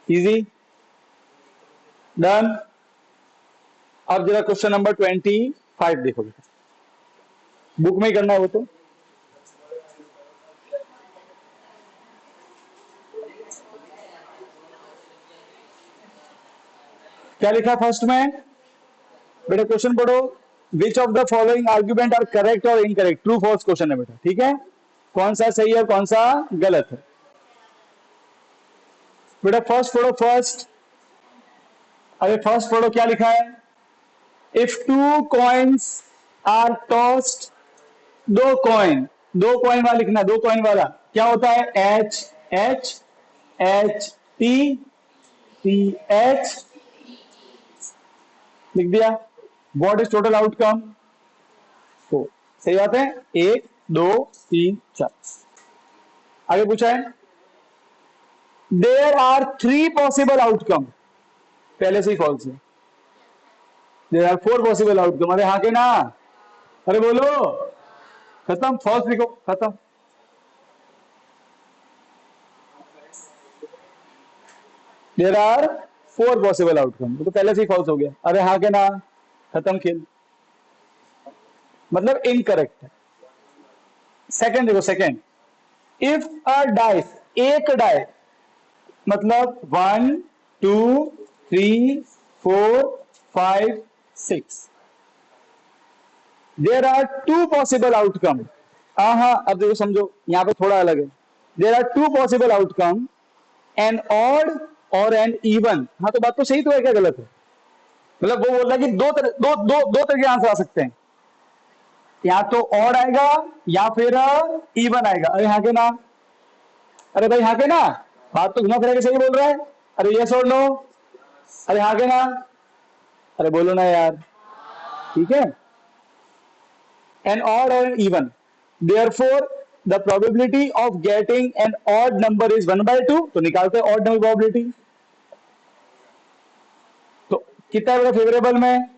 Easy, done. अब जरा question number 25 देखो, बुक में ही करना है वो तो। क्या लिखा है फर्स्ट में? बेटा क्वेश्चन पढ़ो। Which of the following argument are correct और इनकरेक्ट, ट्रू फॉल्स क्वेश्चन है बेटा, ठीक है। कौन सा सही है और कौन सा गलत है? बेटा फर्स्ट पढ़ो, फर्स्ट। अरे फर्स्ट पढ़ो, क्या लिखा है? If two coins are tossed, दो कॉइन वाला लिखना, दो कॉइन वाला क्या होता है? H H, H T, T H, लिख दिया। What is total outcome? Four. सही बात है। एक, दो, तीन, चार। आगे पूछा है, there are three possible outcome, पहले से ही फॉल्स है। There are four possible outcome, अरे हाँ के ना? अरे बोलो, खत्म, फॉल्स लिखो, खत्म। There are four possible outcome, तो पहले से ही फॉल्स हो गया, अरे हाँ के ना? खत्म खेल, मतलब इनकरेक्ट है। सेकंड देखो, सेकंड, इफ अ डाइस, एक डाई, मतलब 1 2 3 4 5 6, there are two possible outcome. हाँ हाँ, अब देखो समझो, यहां पे थोड़ा अलग है। There are two possible outcome, an odd और एन इवन। हाँ तो बात तो सही तो है, क्या गलत है? मतलब वो बोल रहा है कि दो तरह के आंसर आ सकते हैं, या तो ऑड आएगा या फिर इवन आएगा। अरे हाँ के ना? अरे भाई हाँ के ना? बात तो घुमा फिरा के सही बोल रहा है। अरे यस और नो? अरे हाँ के ना? अरे बोलो ना यार, ठीक है। An odd or an even. Therefore, the probability of getting an odd number is 1/2. तो निकालते हैं odd number probability. तो कितना है फेवरेबल में?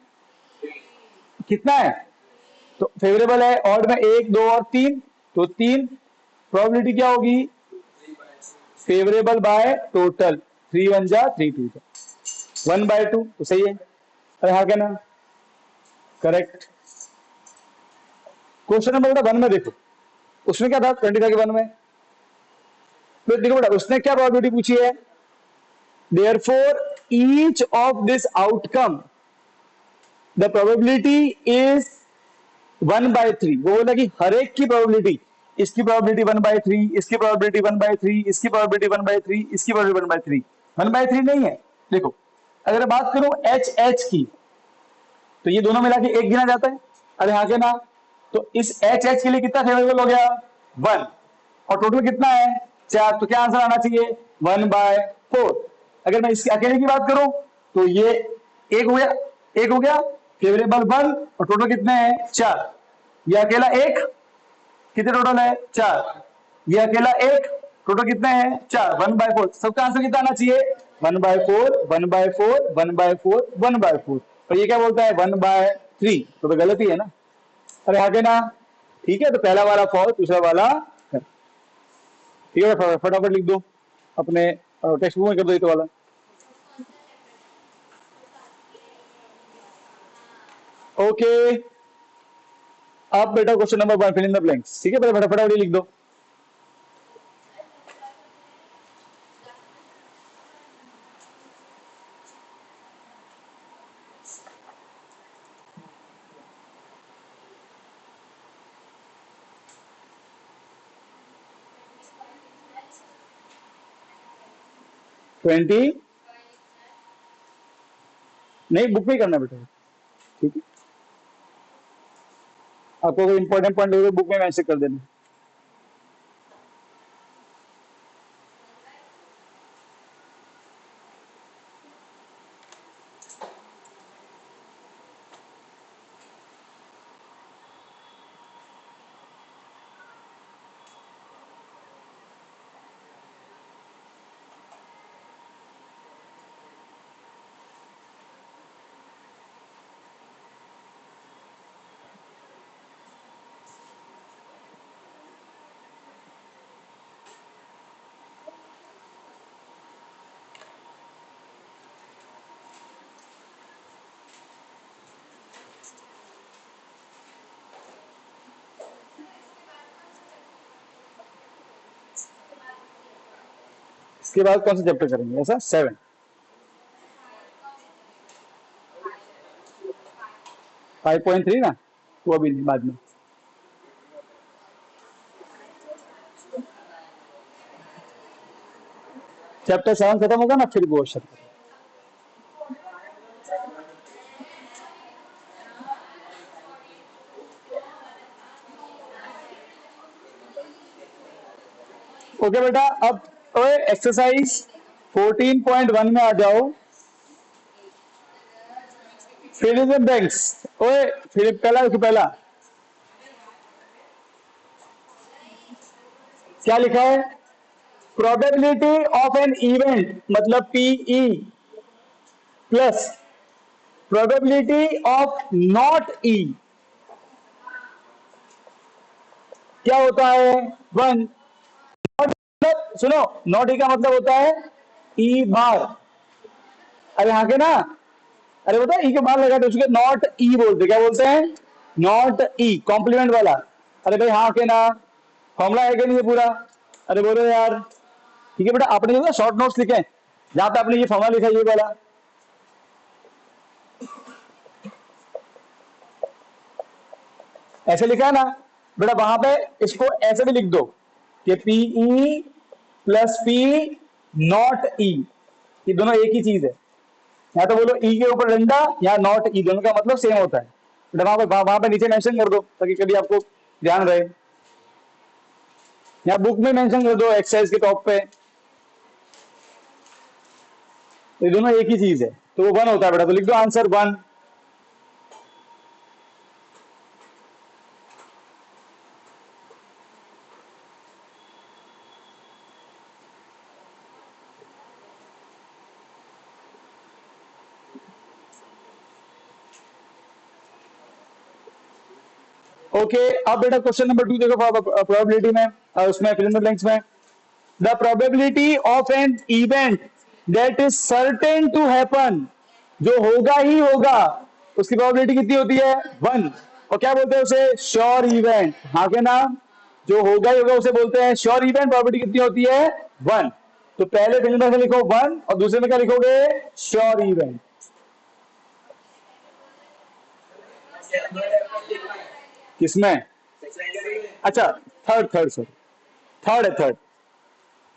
कितना है? तो फेवरेबल है ऑड में एक, दो और तीन, तो तीन। प्रोबेबिलिटी क्या होगी? फेवरेबल बाय टोटल, 3 1 जा 3 2 जा 1/2, तो सही है। अरे हाँ क्या ना? करेक्ट। क्वेश्चन नंबर बेटा 1 में देखो, उसमें क्या था 25 के 1 में? तो देखो बेटा, उसने क्या प्रोबेबिलिटी पूछी है? Therefore, each of this outcome, the probability is 1/3। वो बोला कि हर एक की प्रोबेबिलिटी, इसकी प्रोबेबिलिटी 1/3, इसकी प्रोबेबिलिटी 1/3, इसकी प्रोबेबिलिटी 1/3, इसकी प्रोबेबिलिटी 1/3। 1/3 नहीं है। देखो, अगर बात करूं एच एच की, तो ये दोनों मिला के एक गिना जाता है। अरे हाँ के ना? तो इस एच एच के लिए कितना फेवरेबल हो गया? 1। और टोटल कितना है? 4। तो क्या आंसर आना चाहिए? 1/4। अगर मैं इसके अकेले की बात करूं, तो ये एक हो गया, एक हो गया फेवरेबल 1, और टोटल कितने हैं? 4। ये अकेला एक, कितने टोटल है? 4। ये अकेला एक, टोटल कितने हैं? 4। 1/4। सबका आंसर कितना आना चाहिए? 1/4, 1/4, 1/4, 1/4। और ये क्या बोलता है? 1/3। तो गलती है ना? अरे आगे ना? ठीक है, तो पहला वाला फॉल्स, दूसरा वाला correct। ठीक है, फटाफट लिख दो अपने टेक्स्ट बुक में, कर दो ये तो वाला। ओके, अब बेटा question number 1, fill in the blanks. ठीक है, बेटा फटाफट लिख दो। ट्वेंटी नहीं, बुक में ही करना बेटा, ठीक है। आपको कोई इंपॉर्टेंट पॉइंट हो तो बुक में मैसेज कर देना। इसके बाद कौन सा चैप्टर करेंगे ऐसा? 7। फाइव पॉइंट थ्री ना, वो अभी नहीं, बाद में। चैप्टर 7 खत्म होगा ना, फिर वो क्वेश्चन। ओके बेटा, अब एक्सरसाइज 14.1 में आ जाओ। Fill in the blanks. ओए फिर पहला देखो, पहला क्या लिखा है? प्रोबेबिलिटी ऑफ एन इवेंट, मतलब P E, plus probability of not E, क्या होता है? 1। मतलब सुनो, नॉट ई का मतलब होता है ई बार। अरे हाँ के ना, अरे बता ई के बार लगा तो उसके नॉट ई बोलते, क्या बोलते हैं? नॉट ई, कॉम्प्लीमेंट वाला। अरे भाई हाँ के ना, फॉर्मूला है कि नहीं ये पूरा? अरे बोलो यार। ठीक है बेटा, आपने जो शॉर्ट नोट्स लिखे जहां पे आपने ये फॉर्मूला लिखा ये वाला, ऐसे लिखा है ना बेटा, वहां पे इसको ऐसे भी लिख दो कि पीई प्लस पी नॉट ई, ये दोनों एक ही चीज है। या तो बोलो ई के ऊपर डंडा या नॉट ई, दोनों का मतलब सेम होता है बेटा। वहां पे नीचे मेंशन कर दो ताकि कभी आपको ध्यान रहे। या बुक में मेंशन कर दो एक्सरसाइज के टॉप पे, ये दोनों एक ही चीज है, तो वो 1 होता है बेटा, तो लिख दो आंसर 1। ओके, अब बेटा क्वेश्चन नंबर 2 देखो, प्रोबेबिलिटी में, उसमें फिल इन द ब्लैंक्स में, the probability of an event that is certain to happen, जो होगा ही होगा, उसकी प्रोबेबिलिटी कितनी होती है? 1। और क्या बोलते हैं उसे? Sure event. हाँ के नाम, जो होगा ही होगा उसे बोलते हैं श्योर इवेंट। प्रोबेबिलिटी कितनी होती है? 1। तो पहले फिल्म में लिखो 1 और दूसरे में क्या लिखोगे? Sure event. किसमें? अच्छा, थर्ड, थर्ड सर, थर्ड है, थर्ड।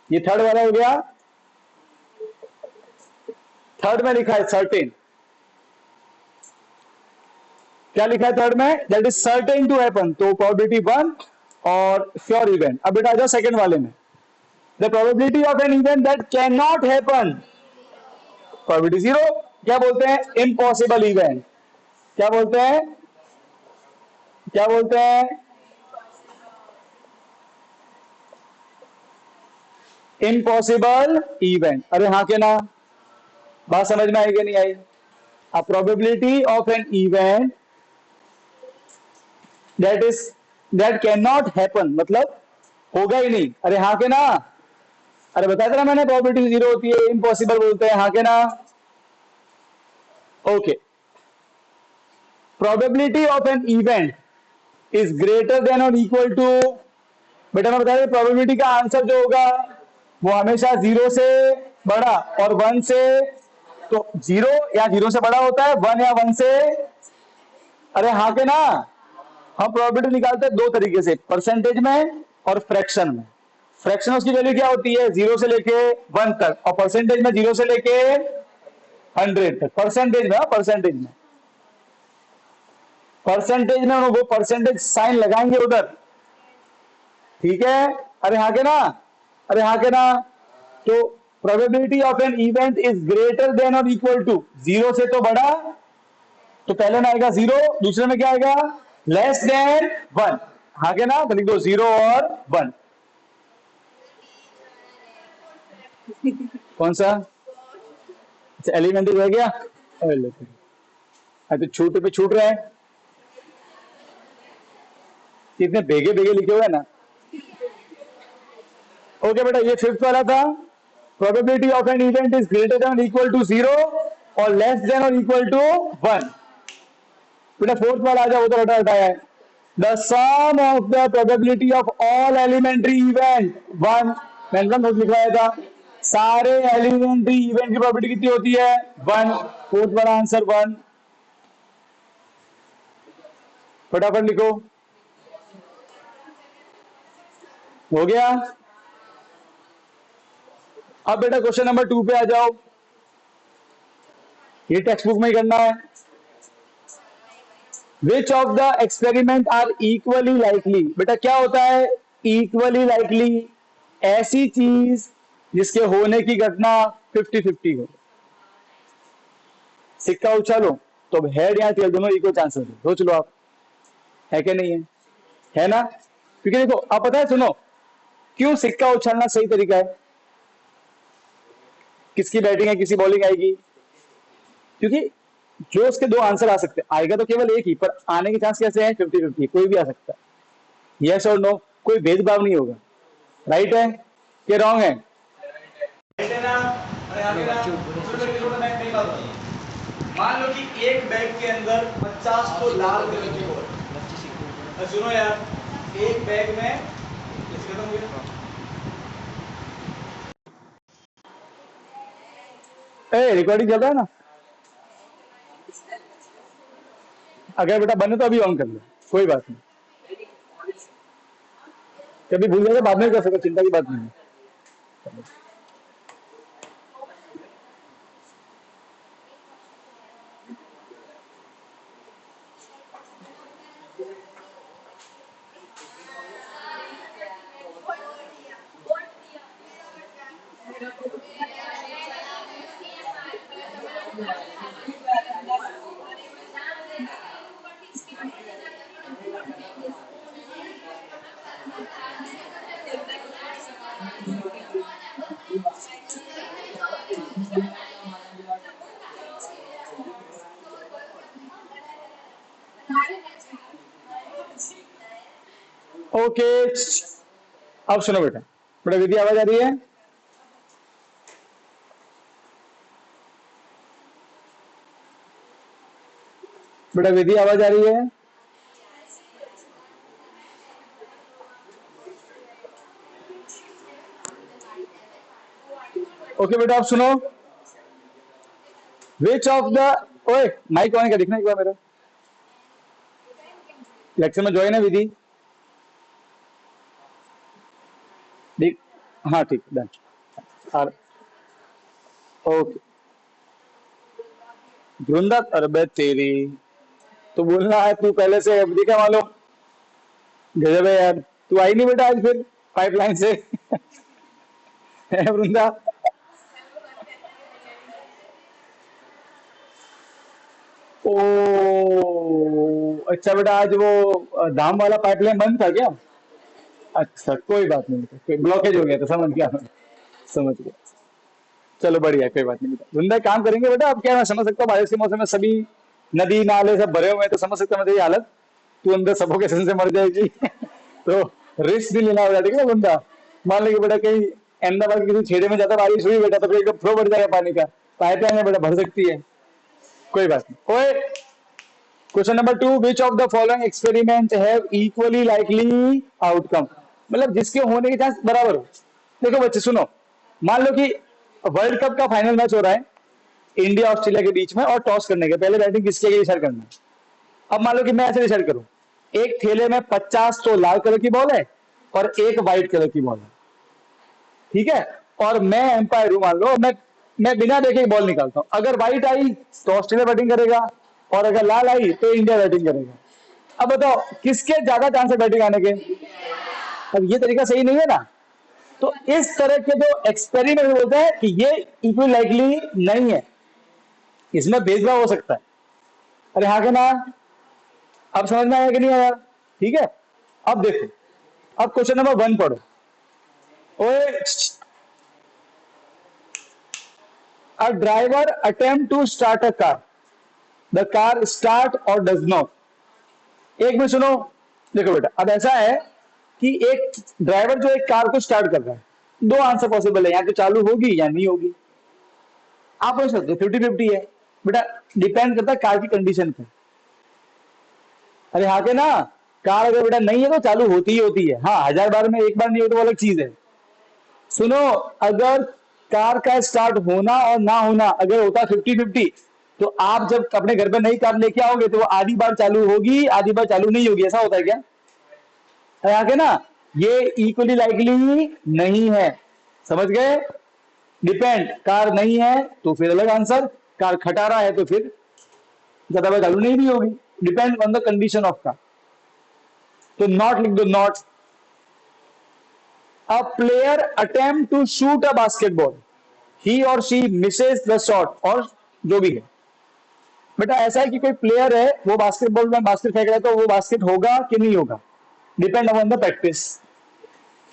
ये थर्ड वाला हो गया। थर्ड में लिखा है सर्टेन, क्या लिखा है थर्ड में? That is certain to happen, तो प्रोबेबिलिटी 1 और श्योर इवेंट। अब बेटा आ जाओ सेकंड वाले में, the probability of an event that can not happen, probability 0। क्या बोलते हैं? Impossible event. क्या बोलते हैं? क्या बोलते हैं? Impossible event. अरे हाँ के ना, बात समझ में आई कि नहीं आई? a probability of an event that is that cannot happen, मतलब होगा ही नहीं। अरे हाँ के ना, अरे बताया था ना मैंने, प्रोबेबिलिटी 0 होती है, इम्पॉसिबल बोलते हैं। हाँ के ना? Okay, probability of an event is greater then और इक्वल टू, बेटा मैं बता रहा, प्रोबेबिलिटी का आंसर जो होगा वो हमेशा 0 से बड़ा और 1 से, तो 0 या 0 से बड़ा होता है, 1 या 1 से। अरे हाँ के ना, हम प्रोबेबिलिटी निकालते हैं दो तरीके से, परसेंटेज में और फ्रैक्शन में। फ्रैक्शन उसकी वैल्यू क्या होती है? 0 से लेके 1 तक, और परसेंटेज में 0 से लेके 100 तक। परसेंटेज में, परसेंटेज में, परसेंटेज में वो परसेंटेज साइन लगाएंगे उधर, ठीक है? अरे हाँ के ना, अरे हाँ के ना, तो probability of an event is greater then और इक्वल टू, 0 से तो बड़ा, तो पहले में आएगा 0, दूसरे में क्या आएगा? Less than 1। हाँ के ना, तो लिख दो 0 और 1। कौन सा? अच्छा, एलिमेंट्री रह गया। तो छूट पे छूट रहे हैं, इतने बेगे बेगे लिखे हुए ना। ओके बेटा, ये फिफ्थ वाला था, probability of an event is greater than equal to 0 और लेस देन और इक्वल टू 1। बेटा फोर्थ वाला आ जाओ, वो तो हटा हटाया है। The sum of the probability of all elementary event 1, मैंने नोट लिखवाया था। सारे एलिमेंट्री इवेंट की प्रोबेबिलिटी कितनी होती है? 1। फोर्थ वाला आंसर 1। फटाफट लिखो। हो गया। अब बेटा क्वेश्चन नंबर 2 पे आ जाओ। ये टेक्स्ट बुक में ही करना है। Which of the experiment are equally likely? बेटा क्या होता है इक्वली लाइकली? ऐसी चीज जिसके होने की घटना 50-50 हो। सिक्का उछालो तो हेड या टेल दोनों इक्वल चांसेस है। सोच लो आप, है कि नहीं है? है ना? क्योंकि देखो आप पता है, सुनो, क्यों सिक्का उछालना सही तरीका है? किसकी बैटिंग है, किसी बॉलिंग आएगी? क्योंकि जो उसके दो आंसर आ सकते हैं, आएगा तो केवल एक ही, पर आने के चांस कैसे हैं? 50-50, कोई भी आ सकता है। यस और नो, कोई भेदभाव नहीं होगा। राइट है कि रॉन्ग है? मान लो कि एक बैग के अंदर 50 तो लाल कलर की बॉल। सुनो यार, एक बैग में खत्म हो गया। रिकॉर्डिंग चल रहा है ना? अगर बेटा बने तो अभी ऑन कर लो, कोई बात नहीं। कभी भूल जाएगा बाद में कर सकते, चिंता की बात नहीं है। ओके, अब सुनो बेटा। बेटा विधि आवाज आ रही है? बेटा विधि आवाज आ रही है? ओके बेटा अब सुनो। विच ऑफ द, ओए माइक ऑन का दिखना एक बार मेरा। लेक्चर में ज्वाइन है विधि? ठीक, हाँ ठीक, डन। ओके धुंधा, अरे तेरी तो बोलना है तू पहले से विधि का मालूम। गजब है यार, तू आई नहीं बेटा आज फिर पाइपलाइन से? है वृंदा? ओ अच्छा बेटा, आज वो धाम वाला पाइपलाइन बंद था क्या? अच्छा कोई बात नहीं बेटा, कोई ब्लॉकेज हो गया था, समझ गया मैं, समझ गया। चलो बढ़िया, कोई बात नहीं बेटा। धुंधा काम करेंगे बेटा। अब क्या, मैं समझ सकता हूँ बारिश के मौसम में सभी नदी नाले सब भरे हुए हैं, तो समझ सकता हूँ मैं तेरी हालत। तू अंदर सफोकेशन से मर जाएगी। तो रिस्क भी लेना होगा, ठीक है ना बंदा? मान लीजिए बेटा कहीं अहमदाबाद के किसी छेड़े में ज्यादा बारिश हुई बेटा, तो फिर एकदम फ्लो बढ़ जाएगा पानी का। पाइपलाइन में बेटा भर सकती है, कोई बात नहीं। ओए question number 2, which of the following experiment have equally likely outcome? मतलब जिसके होने के चांस बराबर हो। देखो बच्चे सुनो, मान लो कि वर्ल्ड कप का फाइनल मैच हो रहा है इंडिया ऑस्ट्रेलिया के बीच में, और टॉस करने के पहले बैटिंग किसके लिए डिसाइड करना है? अब मान लो कि मैं ऐसे डिसाइड करूं, एक थैले में 50 तो लाल कलर की बॉल है और एक व्हाइट कलर की बॉल है, ठीक है? और मैं एम्पायर हूं, मान लो मैं बिना देखे बॉल निकालता हूं। अगर व्हाइट आई तो ऑस्ट्रेलिया बैटिंग करेगा, और अगर लाल आई तो इंडिया बैटिंग करेगा। अब बताओ किसके ज्यादा चांस है बैटिंग आने के? अब ये तरीका सही नहीं है ना? तो इस तरह के जो एक्सपेरिमेंट बोलते हैं कि ये इक्वल लाइकली नहीं है, इसमें भेदभाव हो सकता है। अरे हाँ के ना? अब समझ में आया कि नहीं आया? ठीक है, अब देखो, अब क्वेश्चन नंबर 1 पढ़ो। ओए, a driver attempt to start a car, the car start or does not? एक में सुनो, देखो बेटा अब ऐसा है कि एक ड्राइवर जो एक कार को स्टार्ट कर रहा है, दो आंसर पॉसिबल है, या तो चालू होगी या नहीं होगी। आप बोल सकते हो 50-50 है बेटा, डिपेंड करता है कार की कंडीशन पे। अरे हाँ के ना? कार अगर बेटा नहीं है तो चालू होती ही होती है। हाँ, 1000 बार में एक बार नहीं हो तो वो अलग चीज है। सुनो, अगर कार का स्टार्ट होना और ना होना अगर होता 50-50, तो आप जब अपने घर पे नई कार लेके आओगे तो वो आधी बार चालू होगी, आधी बार चालू नहीं होगी, ऐसा होता है क्या? आगे ना, ये इक्वली लाइकली नहीं है, समझ गए? डिपेंड, कार नहीं है तो फिर अलग आंसर, कार खटारा है तो फिर ज्यादा बार चालू नहीं भी होगी, depend on the condition of car. तो नॉट लिख दो, not. A player attempt to shoot a basketball, he और शी मिसेस द शॉट, और जो भी है। बेटा ऐसा है कि कोई प्लेयर है, वो बास्केटबॉल में बास्केट फेंक रहा है, तो वो बास्केट होगा कि नहीं होगा, डिपेंड अपॉन द प्रैक्टिस।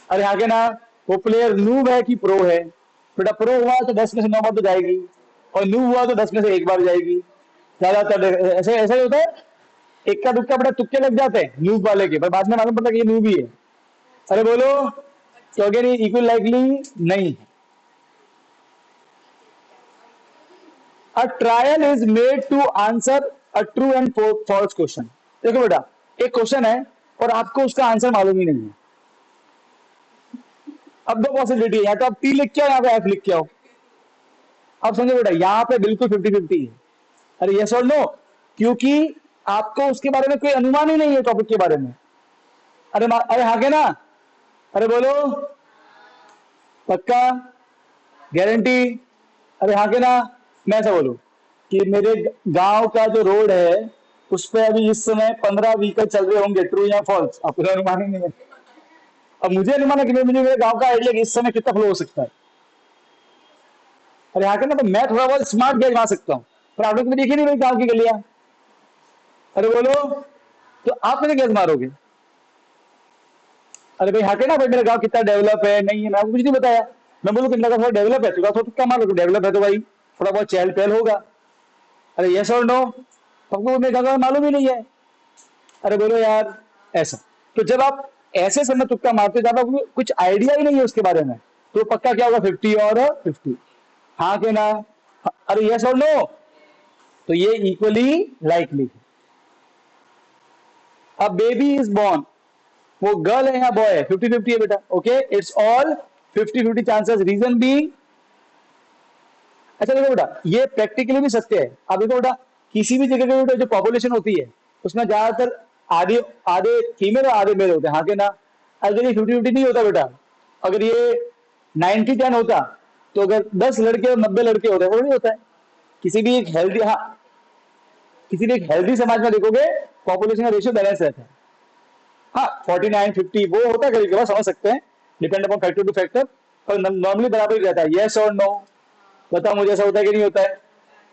अरे आगे ना, वो प्लेयर नूब है कि प्रो है? बेटा प्रो हुआ तो 10 में से 9 बार तो जाएगी, और नूब हुआ तो 10 में से 1 बार जाएगी, ज्यादातर ऐसे ऐसा ही होता है। इक्का दुक्का बेटा तुक्के लग जाते हैं नूब वाले के, पर बाद में मालूम पड़ता है कि ये नूब ही है। अरे बोलो, तो अगेन इक्वल लाइकली नहीं। A trial is made to answer a true and false question. देखो बेटा, एक क्वेश्चन है और आपको उसका आंसर मालूम ही नहीं है। अब दो पॉसिबिलिटी है, या तो आप टी लिख के आओ, यहाँ पे एफ लिख के आओ। अब समझो बेटा, यहाँ पे बिल्कुल 50-50 है। अरे यस और नो, क्योंकि आपको उसके बारे में कोई अनुमान ही नहीं है, टॉपिक के बारे में। अरे हाँ के ना? अरे बोलो, पक्का, गारंटी? अरे हाँ के ना? मैं ऐसा बोलूं कि मेरे गांव का जो रोड है उस पर अभी इस समय 15 व्हीकल चल रहे होंगे, ट्रू या फॉल्स? आपको तो अनुमान ही नहीं है। अब मुझे अनुमान है कि मुझे मेरे गांव का आइडिया कि इस समय कितना फ्लो हो सकता है। अरे हाँ के ना, तो मैं थोड़ा बहुत स्मार्ट गैज बना सकता हूँ, पर आप लोग तो देखिए नहीं मेरे गांव की गलियां। अरे बोलो, तो आप मेरे गैस मारोगे? अरे भाई हाके ना भाई, मेरा गांव कितना डेवलप है नहीं है, मैं आपको कुछ नहीं बताया। मैं बोलूँ कितना का थोड़ा डेवलप है, तो तुक्का मार लो, डेवलप है तो भाई थोड़ा बहुत चहल पहल होगा। अरे यस और नो, आपको मेरे गांव का मालूम ही नहीं है। अरे बोलो यार, ऐसा। तो जब आप ऐसे समय तुक्का मारते हो, जब आपको कुछ आइडिया ही नहीं है उसके बारे में, तो पक्का क्या होगा, 50 और 50। हाँ के ना? अरे यस और नो, तो ये इक्वली लाइकली। अब बेबी इज बॉर्न, वो गर्ल है या बॉय है, 50-50 है बेटा। Okay, it's all 50-50 chances, reason being. अच्छा देखो बेटा, ये प्रैक्टिकली भी सत्य है। अब देखो बेटा, किसी भी जगह पे बेटा जो पॉपुलेशन होती है उसमें ज्यादातर आधे आधे फीमेल और आधे मेल होते हैं, हाँ के ना? अगर ये 50-50 नहीं होता बेटा, अगर ये 90-10 होता, तो अगर 10 लड़के और 90 लड़के होते हैं, वो नहीं होता है। किसी भी एक हेल्दी, हाँ, किसी भी एक हेल्दी समाज में देखोगे पॉपुलेशन का रेशियो बैलेंस रहता है। हाँ 49-50 वो होता है, कभी कभार समझ सकते हैं, depend upon factor two factor, पर नॉर्मली बराबर ही रहता है। यस और नो, बताओ मुझे, ऐसा होता है कि नहीं होता है?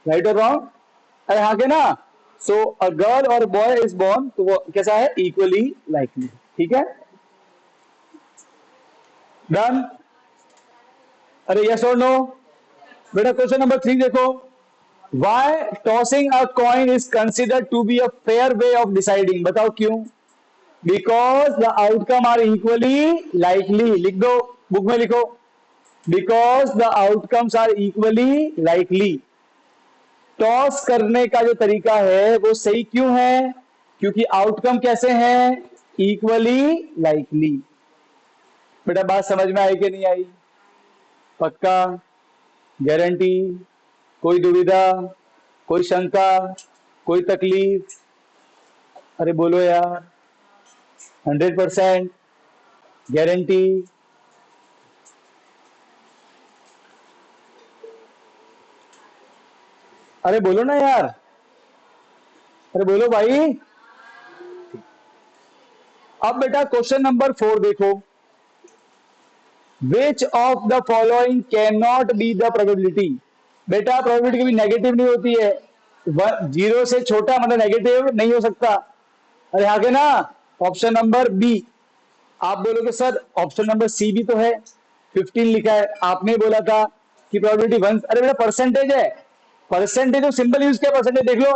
राइट और रॉन्ग? अरे हाँ के ना? सो अ गर्ल और बॉय इज बॉर्न, तो वो कैसा है, इक्वली लाइकली। ठीक है, डन। अरे यस और नो? बेटा क्वेश्चन नंबर 3 देखो, why tossing a coin is considered to be a fair way of deciding, बताओ क्यों? Because the outcome are equally likely, लिख दो, बुक में लिखो, because the outcomes are equally likely. Toss करने का जो तरीका है वो सही क्यों है? क्योंकि आउटकम कैसे हैं, इक्वली लाइकली। बेटा बात समझ में आई कि नहीं आई? पक्का, गारंटी, कोई दुविधा, कोई शंका, कोई तकलीफ? अरे बोलो यार, 100% गारंटी। अरे बोलो ना यार, अरे बोलो भाई। अब बेटा क्वेश्चन नंबर 4 देखो, विच of the following can not be the probability. बेटा प्रोबेबिलिटी कभी नेगेटिव नहीं होती है, 0 से छोटा मतलब नेगेटिव नहीं हो सकता। अरे आगे ना, ऑप्शन नंबर बी। आप बोलोगे सर ऑप्शन नंबर सी भी तो है, 15 लिखा है, आपने बोला था कि प्रोबेबिलिटी 1। अरे बेटा परसेंटेज है, परसेंटेज तो सिंपल यूज किया, परसेंटेज देख लो।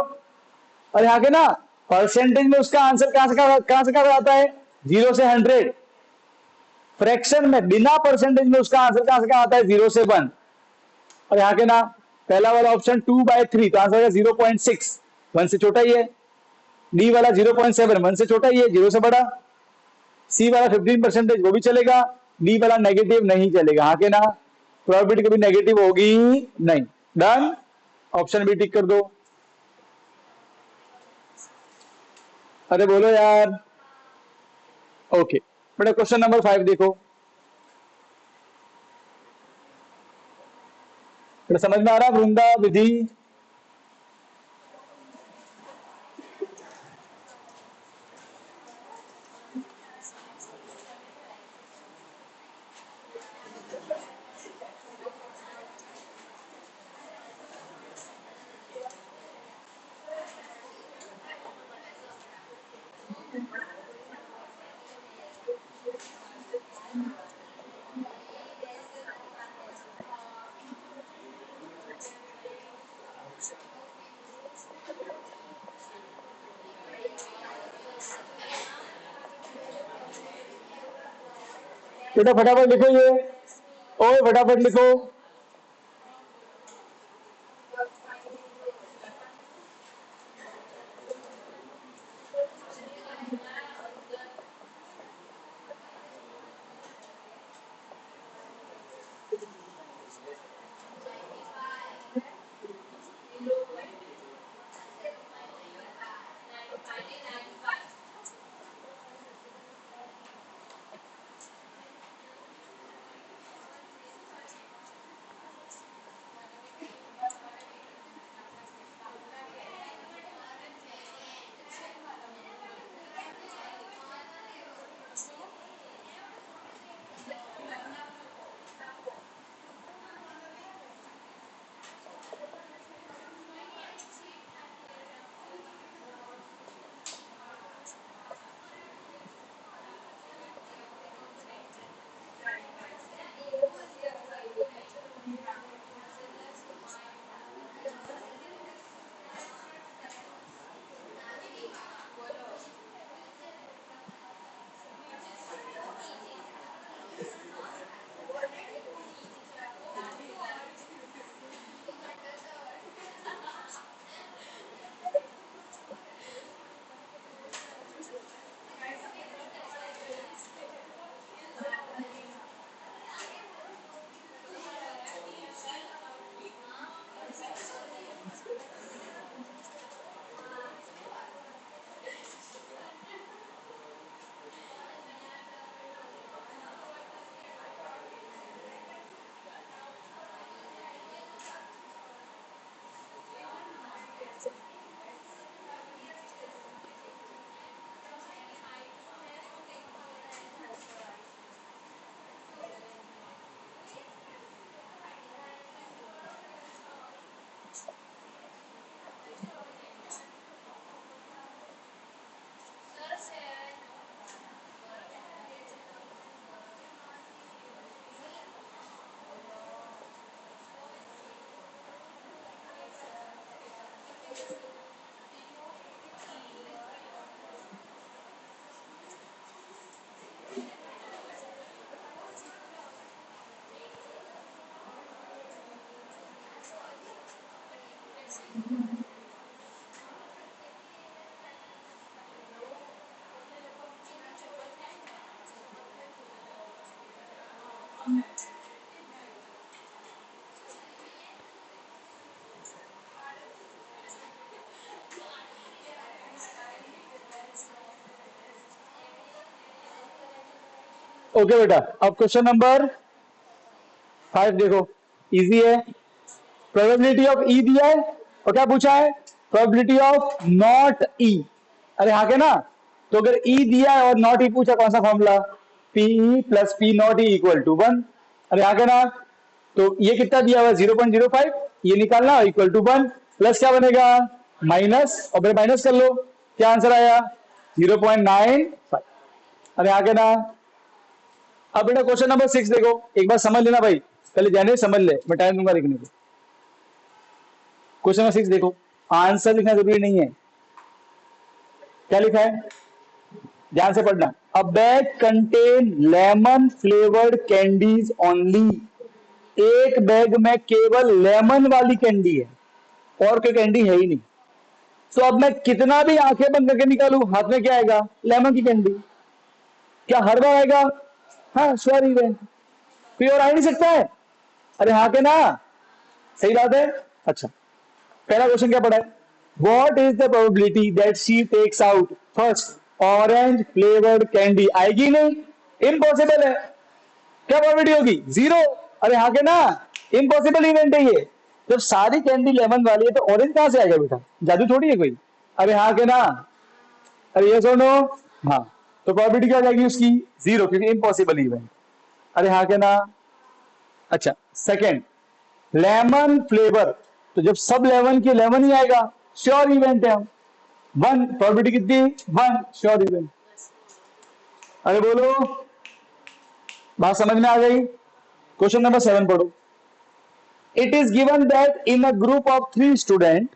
और यहाँ के ना, परसेंटेज में उसका आंसर कहां से आता है, 0 से 100। फ्रैक्शन में बिना परसेंटेज में उसका आंसर कहां से आता है, 0 से 1। और यहाँ के ना, पहला वाला ऑप्शन 2/3, तो आंसर 0.6, 1 से छोटा ही है। डी वाला 0.7, 1 से छोटा ही है, 0 से बड़ा। सी वाला 15% वो भी चलेगा, डी वाला नेगेटिव नहीं चलेगा, हाँ के ना? प्रोबेबिलिटी कभी नेगेटिव होगी नहीं। डन, ऑप्शन भी टिक कर दो। अरे बोलो यार। ओके बेटा, क्वेश्चन नंबर 5 देखो। बेटा समझ में आ रहा वृंदा विधि? बेटा फटाफट लिखो ये। ओ फटाफट लिखो। ओके बेटा, अब क्वेश्चन नंबर 5 देखो। इजी है। प्रोबेबिलिटी ऑफ ई दिया है और क्या पूछा है? प्रोबेबिलिटी ऑफ नॉट ई। अरे हाँ के ना? तो अगर ई दिया है और नॉट ई पूछा, कौन सा formula? P E plus P not E equal to 1। अरे हाँ के ना? तो ये कितना दिया हुआ है? 0.05। ये निकालना इक्वल टू 1 प्लस क्या बनेगा? माइनस, और फिर माइनस कर लो। क्या आंसर आया? 0.95। अरे हाँ के ना? अब बेटा क्वेश्चन नंबर 6 देखो, एक बार समझ लेना भाई, पहले जाने समझ ले, मैं टाइम दूंगा लिखने को। क्वेश्चन नंबर 6 देखो, आंसर लिखना जरूरी नहीं है। क्या लिखा है? ध्यान से पढ़ना। अ bag contain lemon flavoured candies only. एक बैग में केवल लेमन वाली कैंडी है और कोई कैंडी है ही नहीं। तो अब मैं कितना भी आंखें बंद करके निकालू, हाथ में क्या आएगा? लेमन की कैंडी। क्या हर बार आएगा? हाँ, श्योर ही है। कोई और आ ही नहीं सकता है। अरे हाँ के ना, सही बात है। अच्छा, पहला क्वेश्चन क्या पढ़ा है? What is the probability that she takes out first orange flavoured candy? आएगी नहीं, इम्पॉसिबल है। क्या प्रोबेबिलिटी होगी? जीरो। अरे हाँ के ना, इम्पॉसिबल इवेंट है ये। जब सारी कैंडी लेमन वाली है तो ऑरेंज कहां से आएगा बेटा? जादू थोड़ी है कोई। अरे हाँ के ना, अरे ये सुनो। हाँ, तो प्रोबेबिलिटी क्या जाएगी उसकी? जीरो, क्योंकि इम्पॉसिबल इवेंट। अरे हाँ के ना। अच्छा, सेकंड, लेमन फ्लेवर, तो जब सब लेमन की लेमन ही आएगा, श्योर इवेंट है। वन, प्रोबेबिलिटी कितनी? One, sure event. अरे बोलो, बात समझ में आ गई? क्वेश्चन नंबर 7 पढ़ो। It is given that in a group of 3 student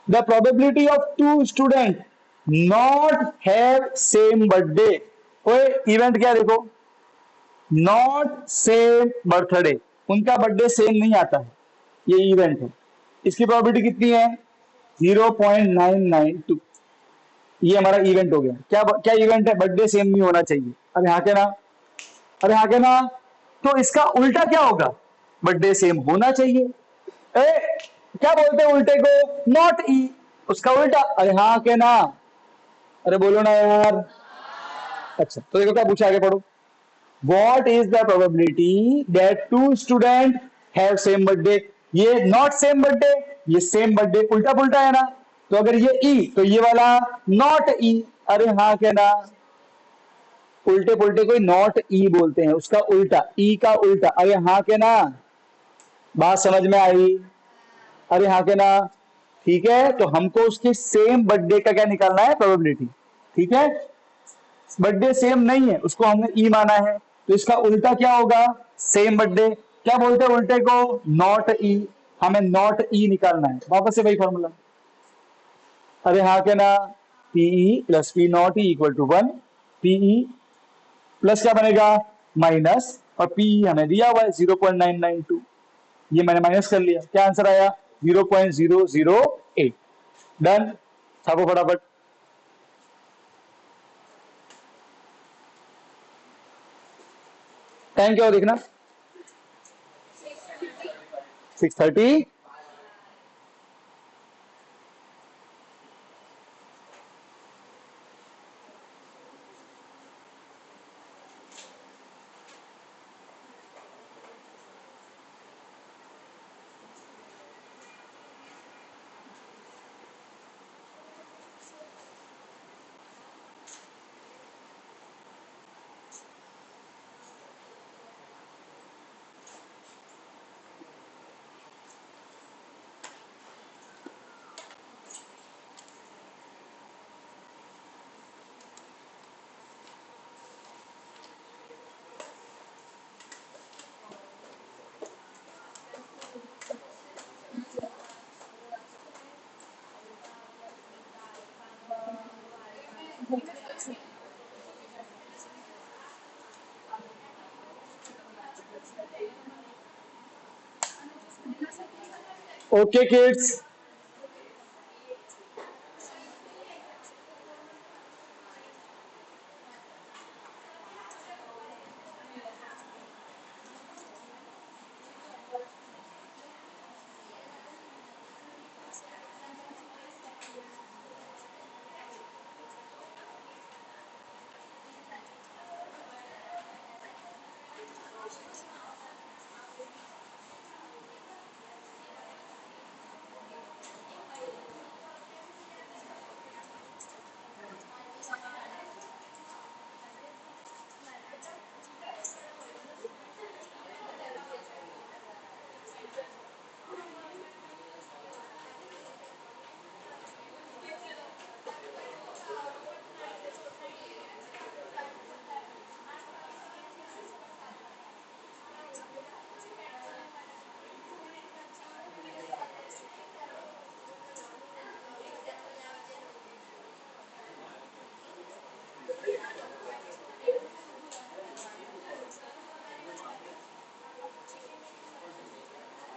the probability of 2 student not have same birthday. ओए, इवेंट क्या देखो, नॉट सेम बर्थडे, उनका बर्थडे सेम नहीं आता है, ये इवेंट है। इसकी प्रोबेबिलिटी कितनी है? 0.992। ये हमारा इवेंट हो गया। क्या क्या इवेंट है? बर्थडे सेम नहीं होना चाहिए। अरे हाँ के ना, अरे हाँ के ना। तो इसका उल्टा क्या होगा? बर्थडे सेम होना चाहिए। ए, क्या बोलते हैं उल्टे को? नॉट ई, उसका उल्टा। अरे हाँ के ना, अरे बोलो ना यार। अच्छा, तो देखो क्या पूछा, आगे पढ़ो। What is the probability that two student have same birthday? ये not same birthday, ये same birthday, उल्टा पुल्टा है ना। तो अगर ये ई तो ये वाला not ई। अरे हाँ क्या ना, उल्टे पुल्टे कोई नॉट ई बोलते हैं, उसका उल्टा, ई का उल्टा। अरे हाँ के ना, बात समझ में आई? अरे हाँ के ना, ठीक है। तो हमको उसके सेम बर्थडे का क्या निकालना है? प्रोबेबिलिटी। ठीक है, बर्थडे सेम नहीं है, उसको हमने ई माना है, तो इसका उल्टा क्या होगा? Same birthday. क्या बोलते हैं उल्टे को? नॉट ई। हमें नॉट ई निकालना है, वापस से वही फॉर्मूला। अरे हाँ के ना, P E plus P not E equal to 1। P E plus क्या बनेगा? माइनस, और पीई हमें दिया हुआ है 0.992, ये मैंने माइनस कर लिया, क्या आंसर आया? 0.008। डन, छापो फटाफट। टाइम क्या हो देखना, 6:30। ओके किड्स,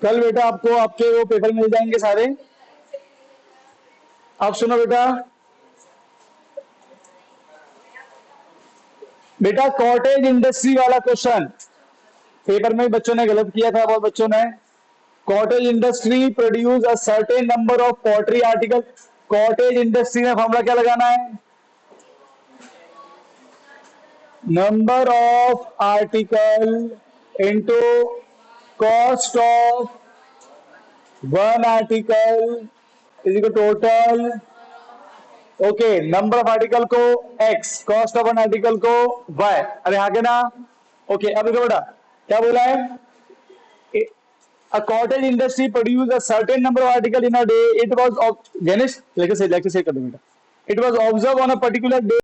कल बेटा आपको आपके वो पेपर मिल जाएंगे सारे। आप सुनो बेटा, बेटा कॉटेज इंडस्ट्री वाला क्वेश्चन, पेपर में बच्चों ने गलत किया था बहुत बच्चों ने। Cottage industry produce a certain number of pottery article. Cottage industry में फॉर्मूला क्या लगाना है? Number of article into cost of one article is equal total. Okay, number of article को x, cost of one article को y। अरे आगे ना। Okay, अब देखो बेटा क्या बोला है। A cottage industry produced a certain number of articles in a day. It was Ganesh, like I said, कर दो बेटा। It was observed on a particular day.